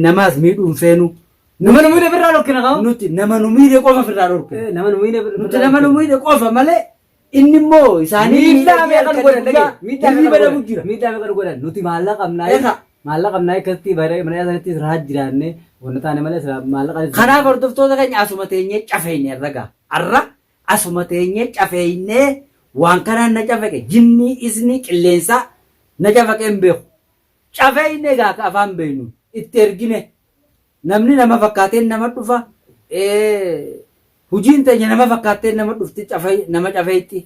namaas miidhuun feenu. Nama nu miidhe firraa dhorkina qaba. Nuti nama nu miidhe qofa firraa dhorkina. Nama nu miidhe qofa malee inni immoo isaanii miidhaa meeqa nu godhan dhagee. Miidhaa meeqa nu godhan nuti maallaqa qabnaa. Maallaqa qabnaa akkasitti bara mana isaaniitti rahaa jiraanne wanna taane malee maallaqa. Kanaaf hordoftoota keenya asuma teenyee cafeeyne ragaa. Arra asuma teenyee cafeeynee waan kanaan na cafaqe jinni isni qilleensa na cafaqe hin beeku. Cafeeynee gaa afaan beeynu itti ergine namni nama fakkaateen nama dhufa hujiin teenya nama fakkaateen nama dhufti nama cafeetti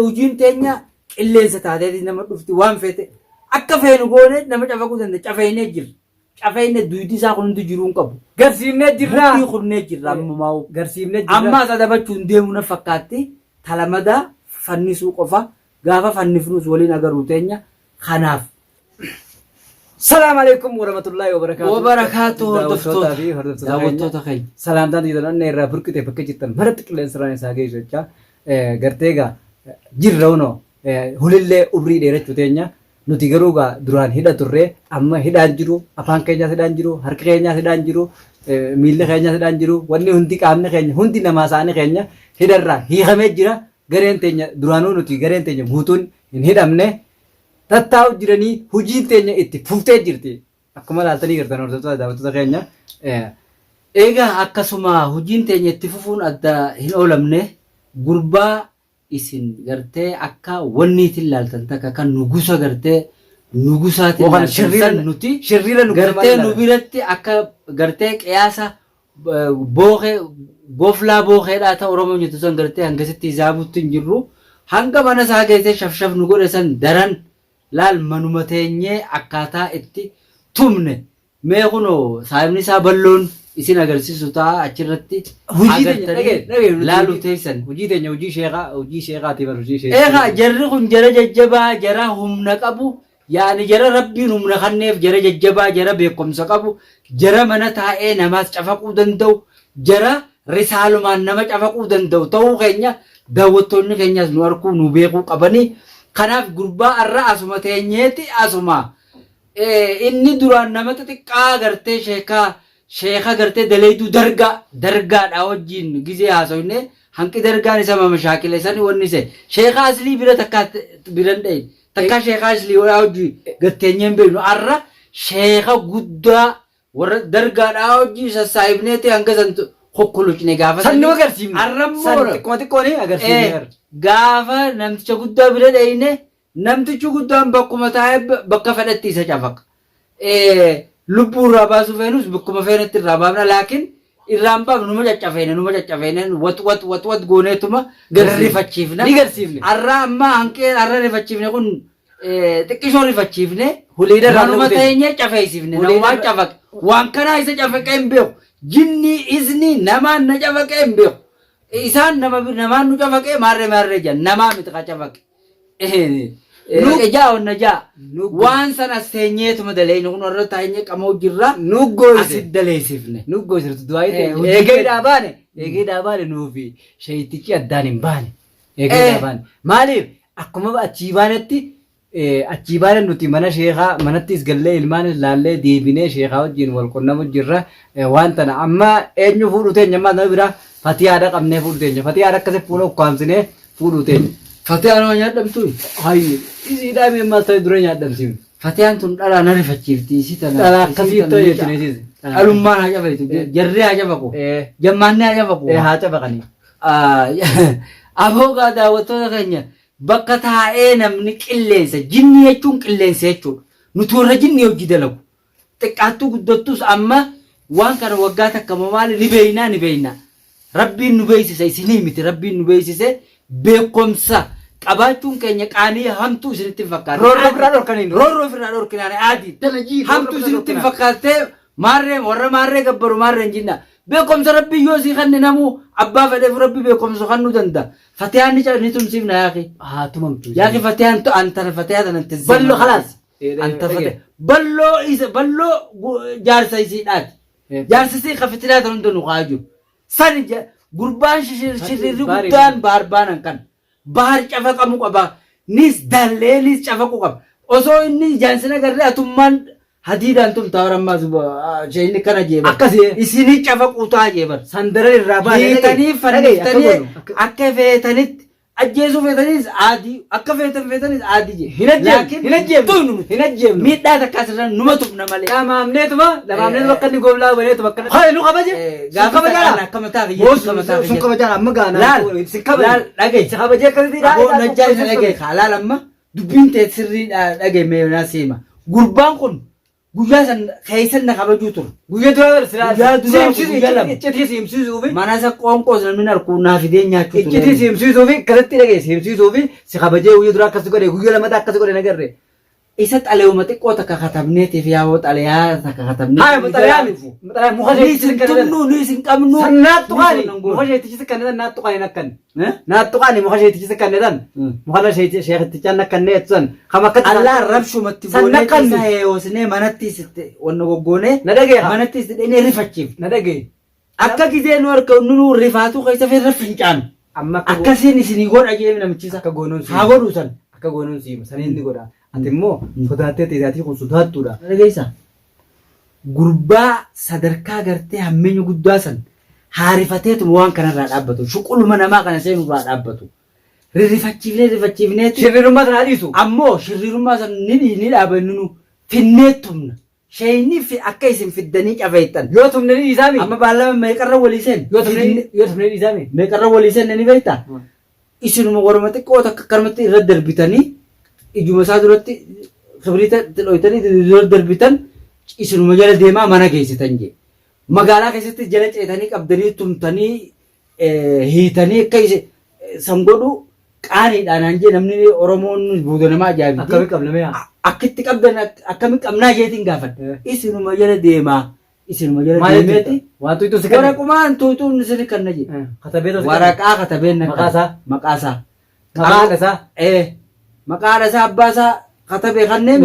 hujiin teenya qilleensa taateeti nama dhufti waan feete akka feenu goone nama cafaquu danda'a cafeeynee jirra. Cafeeynee duudii isaa kun hundi jiruu hin qabu. Garsiifnee jirra. Hundi kunnee jirra ammaa'u. Garsiifnee jirra. Ammaas adabachuun deemu na fakkaatti talamadaa fannisuu qofa gaafa fannifnus waliin agaruu teenya kanaaf. Salaam alaikum warahmatullahi wabarakatuh. Wabarakatuh hordoftoota keenya. Salaamtaan jedhan inni irraa burqite bakka jirtan maratti qilleensa irraan isaa geessu jecha gartee gaa jirra unoo hulillee umrii dheerachuu teenya nuti garuu gaa duraan hidha turre amma hidhaan jiru afaan keenyaas hidhaan jiru harka keenyaas hidhaan jiru miilli keenyaas hidhaan jiru wanni hundi qaamni keenya hundi namaa isaanii keenya hidharraa hiikamee jira gareen teenya duraanuu nuti gareen teenya guutuun hin hidhamne. Tattaa'u jiranii hojiin teenya itti fuftee jirti. Akkuma laaltanii jirtan hordoftoota daawwattoota keenya. Egaa akkasuma hojiin teenya itti fufuun adda hin oolamne gurbaa isin gartee akka wanniitiin laaltan takka kan nugusa gartee nugusaatiin laaltan nuti shirriira gartee nu biratti akka gartee qiyaasa booqee goflaa booqeedhaa ta'u Oromoo jettu san gartee hangasitti izaabutti hin jirru hanga mana isaa geessee shafshaf nu godhe san daran laal manuma teenyee akkaataa itti tumne mee kunoo saayibni isaa balloon isin agarsiisu ta'a achirratti laalu teessan hojii teenya hojii sheekaati bar hojii sheekaa. Eegaa jarri kun jara jajjabaa jara humna qabu yaani jara rabbiin humna kanneef jara jajjabaa jara beekumsa qabu jara mana taa'ee namaas cafaquu danda'u jara risaalumaan nama cafaquu danda'u ta'uu keenya daawwattoonni keenyas nu arguu nu beekuu qabanii. Kanaaf gurbaa irra asuma teenyeeti asuma inni duraan nama xixiqqaa gartee sheeka gartee daleetu dargaadha wajjin gizee haasofne hanqi dargaan isa mama shaakile sani wanni se sheeka aslii bira biran dhayin takka sheeka aslii wajji gatteenyeen beeknu arra sheeka guddaa warra dargaadha wajji sassaayibneeti hanga santu kokkoluchne gaafa sanni agarsiifne arrammoo xiqqooni agarsiifne gaafa namticha guddaa bira dhayine namtichi guddaan bakkuma taa'ee bakka fedhatti isa cafaqa. Lubbuu irraa baasuu feenus bakkuma feenatti irraa baafna laakiin irraan baafnu numa caccafeene wat gooneetuma rifachiifna. Ni garsiifne. Arraa ammaa hanqee arra rifachiifne kun xiqqishoo rifachiifne huliidha manuma teenyee cafeessifne namaan cafaqe waan kanaa isa cafaqee hin beeku jinni isni namaan na cafaqee hin beeku. Isaan namaan nu cafaqee maarree jedhan namaa miti ka cafaqe. Ejaa onna jaa waan sana seenyeetuma daleeyne kun warra taa'ee qamoo jirra asit daleessifne. Nuggoo sirtu du'aa eegeedhaa baane nuufi shayitichi addaan hin baane. Eegeedhaa baane maaliif akkuma achii baane nuti mana sheekaa manattis gallee ilmaanis laallee deebinee sheekaa wajjin wal qunnamu jirra waan tana amma eenyu fuudhu teenya ammaa nama biraa Fatiyaadha qabnee fuudhu teenya. Fatiyaadha akkasii fuula ukkaamsinee fuudhu teenya. Fatiyaan waan nyaadhamtu? Hayyi. Isii dhaabee maal ta'e dura nyaadhamsiifne. Fatiyaan tun dhalaa na rifachiifti. Isii tana. Dhalaa akkasii ta'e jechuun. Dhalummaan haa cafaitu. Jarree haa cafaqu. Jammaannee haa cafaqu. Haa cafaqanii. Aboogaa daawwattoota keenya bakka taa'ee namni qilleensa jinni jechuun qilleensa jechuudha. Nuti warra jinni hojii dalagu. Xiqqaattuu guddattus amma waan kana waggaa takka maali ni beeyna. Rabbiin nu beeksise isinii miti rabbiin nu beeksise beekumsa qabaachuun keenya qaanii hamtuu isinitti hin fakkaate. Roorroo firraa dhorkaniin. Roorroo firraa dhorkinaan adii. Hamtuu isinitti hin fakkaatee warra maarree gabbaru maarreen jinna. Beekumsa rabbii yoo sii kanne namuu abbaa fedheef rabbii beekumsa kannuu danda'a. Fatiyaan ni tumsiifna yaaqi. Haa tumamtu. Yaaqi fatiyaan antara fatiyaa tanatti. Ballo khalaas. Anta fatiyaa. Balloo jaarsa isiidhaati. Jaarsa isii qafitinaa tan hunda nu qaaju. Sani gurbaan shirri guddaan baarbaanan kan bahar cafaqamu qaba nis dallee nis cafaqu qaba osoo inni jaansina garree atummaan hadiidhaan tumtaa warammaa isheen kana jeeban. Akkasii. Isinii cafaquutaa jeeban. Sandara irraa baanee. Feetanii fanniftanii akka feetanitti ajjeesuu feetanis aadii akka feetanis aadii jee. Hin ajjeemnu. Miidhaa takka asirraa numa tufna malee. Lamaamneetuma akka inni gooblaa baneetuma akka. Haa nu kabaje. Gaafa kabajaan akkama taaf iyyuu sun kabajaan amma gaana. Laal si kabajaan dhagaye. Si kabajee akkasitti Aboo najjaa isa dhagaye laal amma dubbiin ta'e sirrii dhagaye meeyonaa seema. Gurbaan kun guyyaa san keessan na kabajuu ture. Guyyaa duraa Guyyaa duraa guyyaa lama. iccitii siimsiisuufi. Mana isa qoonqoos namni harkuu naa fidee nyaachuu ture. Iccitii siimsiisuufi kanatti dhagaye siimsiisuufi si kabajee guyyaa duraa akkas godhe guyyaa lammataa akkas godhe nagarre. Isa xaleewuma xiqqoo takka katabneetiif yaa'oo xaleeyaa takka katabneetiif. Haa maxxalayaa miti. Maxxalayaa muka Ni isin tumnu ni isin qabnu. Sannaattu qaani muka sheetichisa kannetan naattu qaani nakkan. Naattu qaani muka sheetichisa kannetan. Muka sheetichaan nakkanne etsan. Kama akkatti. Allah rabshumatti goonee isa heewosnee manatti sitte wanna goggoonee. Na dhagee manatti sitte dheenee rifachiif. na dhagee. Akka gizee nu harka nu rifaatu keessa feerra fincaan. Amma akkasiin isinii godha jee namichisa. akka goonuun haa godhu san. akka goonuun siima saniin ni godha. Ati immoo sodaattee teessaatii kun sodaattuudha. Dhageessa. Gurbaa sadarkaa gartee hammeenya guddaa san haarifateetuma waan kanarraa dhaabbatu. Shuquluma namaa kana seenurraa dhaabbatu. Rifachiifnee. Shirrirummaa sana dhiisu. Ammoo shirrirummaa san ni dhaabannu nu finneettumna. Shayinii fi akka isin fiddanii cafeettan. Yoo tumne ni dhiisaami. Amma baallama meeqarra walii seen. Yoo tumne ni dhiisaami. Meeqarra walii seen ni beektaa? Isinuma warma xiqqoo takka karmatti irra darbitanii ijuma isaa duratti kibriita dhooytanii dura darbitan isinuma jala deemaa mana geessitan jee. Magaalaa keessatti jala ceetanii qabdanii tumtanii hiitanii akka san godhu qaaniidhaan jee namni Oromoon buuda namaa ajaa'ibdi. Akkamitti qabname yaa? Akkitti qabdan akkamitti qabnaa jeetiin gaafadha. Isinuma jala deemaa. Isinuma jala deemeeti. Waan tuytuun si kanne. Waraqumaan tuytuun isin kanna jee. Katabee Waraqaa katabeen Maqaasaa? Maqaasaa. Maqaadhasaa? Maqaadhasaa abbaasaa katabee kanneen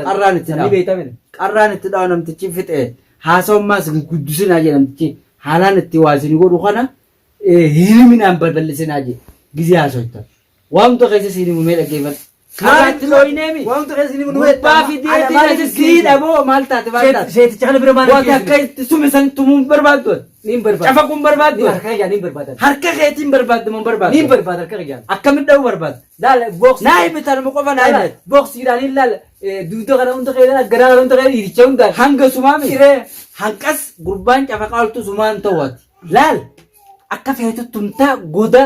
qarraan itti Ni dhaa'u. beektamedha. Qarraan itti dhaa'u namtichi fixee haasawummaas guddisinaa jee namtichi haalaan itti waasini godhu kana hiriminaan balballisinaa jee gizee haasawittan. Waamta keessa siin himumee dhaggeeffadha. Karaatti looyineemi. Waamta keessa siin himumee Gubbaa fi deetiin siidha moo maal taate maal taate? Sheeticha kana bira maal Waan akka itti sume san tumuun barbaaddu. Niin barbaada. Cafaquun barbaaddu. Harka ijaan niin barbaada. Harka keetiin barbaaddu moo barbaaddu? Niin barbaada harka ijaan. Akkamitti dha'uu barbaaddu? Laal boks. Naa hibitan mu qofa naa hibet. Boksiidhaan hin laal duuda kana hunda keessa garaa kana hunda keessa hiricha hundaan. Hanga sumaami. Siree. Hanqas gurbaan cafaqaa oltu sumaan ta'uuti. Laal akka feetu tumtaa goda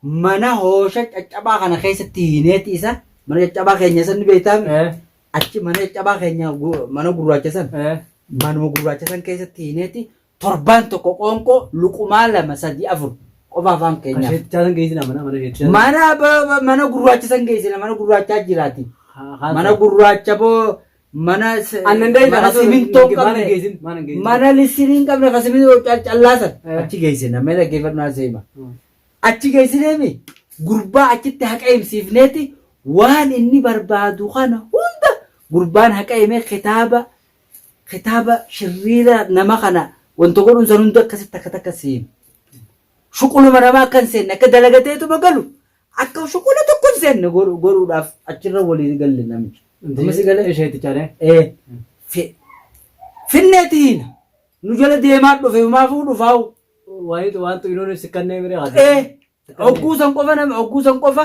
mana hoosha caccabaa kana keessatti hineeti isa mana caccabaa keenya san ni beektaami. Achi mana caccabaa keenya mana gurraacha san. Manuma gurraacha san keessatti hineeti torbaan tokko qoonqoo luqumaa 2 3 4 qofa afaan keenyaaf. Sheetichaa san geessina mana sheetichaa. Mana gurraacha san geessina mana gurraachaa jiraati. Mana gurraacha boo mana simintoo qabne mana lisiniin qabne ka simintoo callaasan achi geessina mee dhaggeeffannaa seema. Achi geessineemi gurbaa achitti haqa himsiifneeti waan inni barbaadu kana hunda gurbaan haqa himee kitaaba shirriira nama kana wanta godhuun san hunda akkasitti akka takka seenu. Shuquluma namaa akka hin seenne akka dalagateetu magalu akka shuqula tokko hin seenne godhuudhaaf achirra waliin galle namichi. Masi galee sheetichaa finneetiin nu jala deemaa dhufe maafuu dhufaawu. Waan tuynoon si kanneen biree Ogguusan qofa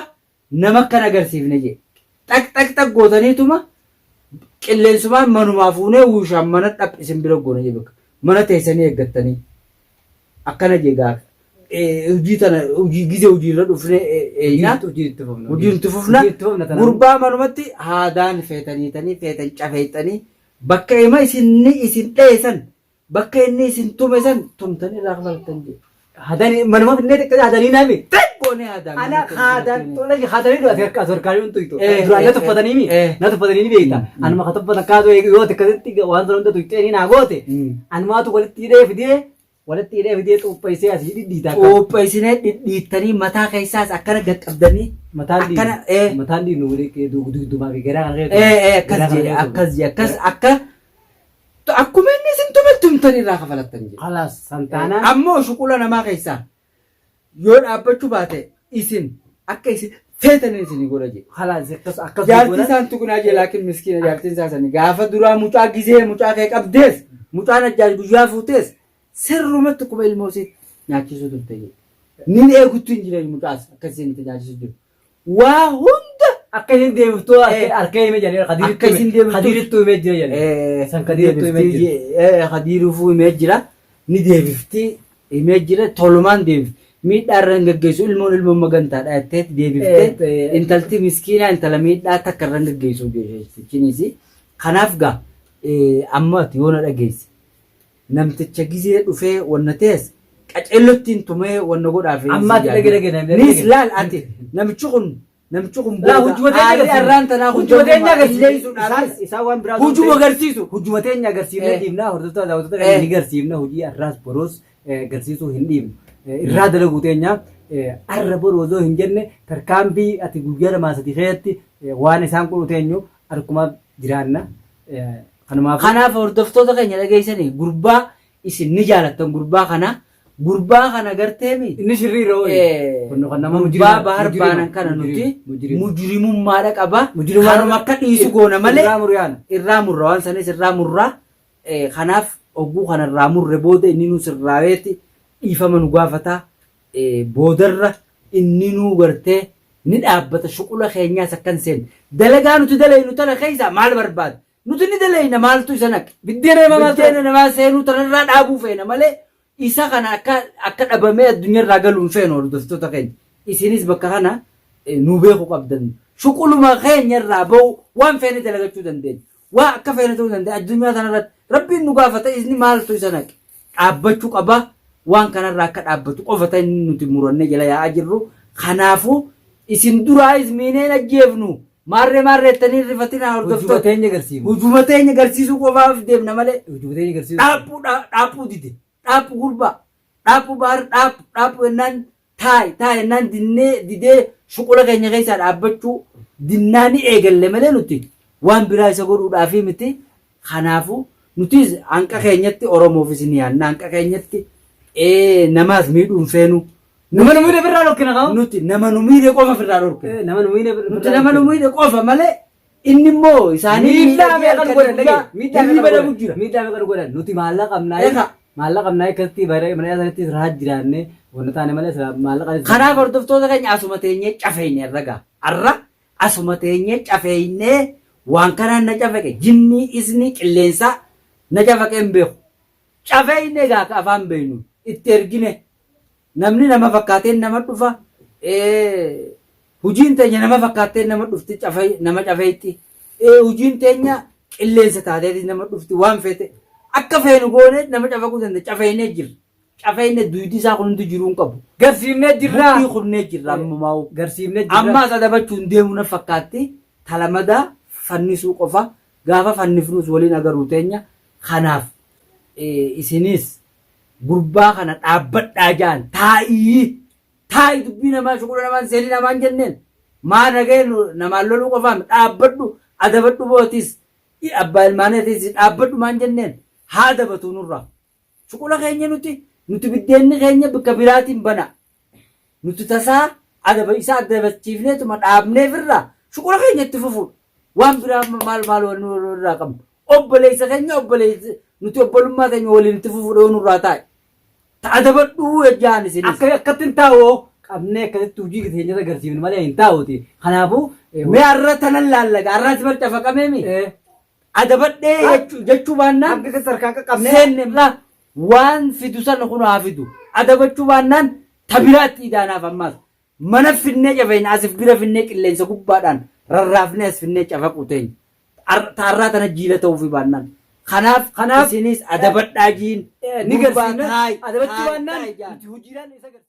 nama kan agarsiifne jee. Xaq gootaniituma qilleensumaan manumaa fuunee uushaan mana dhaphisin bira goone jee bakka. Mana teessanii eeggattanii. Akkana jee gaafa. Hojii tana gizee hojiirra dhufne hojiin itti fufna. Gurbaa manumatti haadaan feetanii feetan cafeexanii bakka hima isin dheessan bakka inni isin tume san tumtanii irraa kafaltan jee. Hadani manuma finne xiqqaa hadanii naami. Goone haadaan. Ana hadanii du'ate harkaa sorkaanii huntu itu. Duraan na tuffatanii ni beekta. Anuma ka tuffatan kaasoo yoo akkasitti waan sana hunda tuqxee naa goote. Anumaatu walitti hidhee fidee xuupheessee asii dhidhiitaa. Xuupheessinee dhidhiittanii mataa keessaas akkana gaqqabdanii. Mataan dhiinu walii dugdumaa fi garaa kan akkas akka akkuma inni isin tumtanii irraa kafalattan jedhe. Khalaas santaanaan. Ammoo shuqula namaa keessaa yoo dhaabbachuu baate isin akka isin feetanii isinii godha jedhe. Halas akkas Jaartii isaan tuqnaa jee laakiin miskiina jaartiin isaanii gaafa duraa mucaa gizee mucaa kee qabdees mucaan ajjaa guyyaa fuutees sirrumatti quba ilmoo isii nyaachisuu turte jedhe. Nin eegutti hin jiran mucaas akkasiin tajaajisu jiru. Waa hunda akka isin deebiftuu harka himee jedhee akka isin deebiftuu Kadiirittuu himee jira jedhee. San Kadiirittuu himee jira. Kadiirufuu himee jira. Ni deebiftii himee jira tolumaan deebifti. Miidhaa irra gaggeessu ilmoon magantaadha jetteetti deebiftee intalti miskiinaa intala miidhaa takka irra gaggeessu jechuunis kanaaf gaa amma ati yoona dhageesse namticha gizee dhufee wanna ta'es qaceellottiin tumee wanna godhaaf amma ati dhagee nis laal ati namichi kun laa hujjumateenya agarsiisu isaan waan biraa hujuma agarsiisu hujjumateenya agarsiifnee dhiibnaa hordoftoota daawwattoota ni agarsiifna hojii arraas boros agarsiisuu hin dhiibnu. Irraa dalaguu teenya arra boru osoo hin jenne tarkaanfii ati guyyaa lamaa sadii keessatti waan isaan kun teenyu harkumaaf jiraanna. Kanaaf hordoftoota keenya dhageessanii gurbaa isin ni jaalattan gurbaa kana garteemi. Inni shirriirra gurbaa bahar baanan kana nuti mujrimummaadha qaba. Kanuma akka dhiisu goona malee irraa murra waan sanis irraa murraa. Kanaaf ogguu kana irraa murre booda inni nu sirraaweeti. Dhiifama nu gaafata boodarra inni nu gartee ni dhaabbata shuqula keenyaas akkan seen dalagaa nuti dalaynu tana keessa maal barbaada nuti ni dalayna maaltu isa naqe biddeena namaa seenuu tanarraa dhaabuu feena malee isa kana akka dhabamee addunyaarraa galuun feenu hordoftoota keenya isinis bakka kana nu beeku qabdan shuquluma keenyarraa bahu waan feene dalagachuu dandeenya waa akka feene ta'uu dandeenya addunyaa tanarratti rabbiin nu gaafata isni maaltu isa naqe dhaabbachuu qaba. Waan kanarraa akka dhaabbatu qofa ta'e nuti murannee jala yaa'aa jirru. Kanaafuu isin duraa ismiineen ajjeefnu maarreettanii rifatina hordoftoota. Hujuma teenya agarsiisuu qofaaf deemna malee. Dhaabbuu dide. Dhaabbuu gurbaa. Dhaabbuu bahar dhaabbuu ennaan taa'e ennaan didee shuqula keenya keessaa dhaabbachuu dinnaa ni eegalle malee nuti waan biraa isa godhuudhaafi miti. Kanaafuu nutis hanqa keenyatti Oromoofis ni yaadna hanqa keenyatti. Namaas miidhuun feenu. Nama nu miidhe birraa dhorkina qabu. Nuti nama nu miidhe qofa birraa dhorkina. Nama nu miidhe qofa malee inni immoo isaanii miidhaa meeqan godhan miidhaa meeqan godhan nuti maallaqa qabnaa akkasitti mana sanatti rahaa jiraanne wanna taane malee maallaqa. Kanaaf hordoftoota keenya asuma teenyee cafeeyne ragaa arra asuma teenyee cafeeyne waan kanaan na cafaqe jinnii isni qilleensa na cafaqe hin beeku cafeeyne gaa afaan beeynu. Itti ergine namni nama fakkaateen nama dhufa hujiin teenya nama fakkaateen nama dhufti nama cafeetti hujiin teenya qilleensa taateeti nama dhufti waan feete akka feenu goone nama cafaquu danda'a cafeynee jirra cafeynee duuti isaa kun hundi jiruu hin qabu garsiifnee jirra hundi kunnee jirra ammaa'u garsiifnee jirra ammaas adabachuun deemu na fakkaatti talamadaa fannisuu qofa gaafa fannifnuus waliin agaruu teenya kanaaf isinis. Gurbaa kana dhaabbadhaa jaan taa'ii dubbii namaa shuqula namaan seelii namaan jenneen maa nagee namaan loluu qofaam dhaabbadhu adabadhu bootis abbaa ilmaaneetis dhaabbadhu maan jenneen haa adabatu nurraa shuqula keenya nuti biddeenni keenya bakka biraatiin bana nuti tasaa isa adabachiifneetuma dhaabneefirraa shuqula keenya itti fufu waan biraa maal irraa qabnu obboleessa keenya nuti obbolummaa keenya waliin itti fufuudhaan nurraa taa'e. Adabadhuu ejjaan isin. Akkatti hin taa'u qabnee akkasitti hojii keenya agarsiifnu malee hin taa'uti. Kanaafuu mee arra tanan laallaga arraas barca faqameemi. Adabadhee jechuu baannaan. Akka sarkaa qabnee. Seenne waan fidu sana kun haa fidu. Adabachuu baannaan tabiraatti idaanaaf ammaas. Mana finnee cafeenya asif bira finnee qilleensa gubbaadhaan rarraafnee as finnee cafaqu teenya. Taarraa tana jiila ta'uufi baannaan. Kanaaf isinis adabadhaa jiin ni garsiifna adabachuu baannaan hojiidhaan isa garsiifna.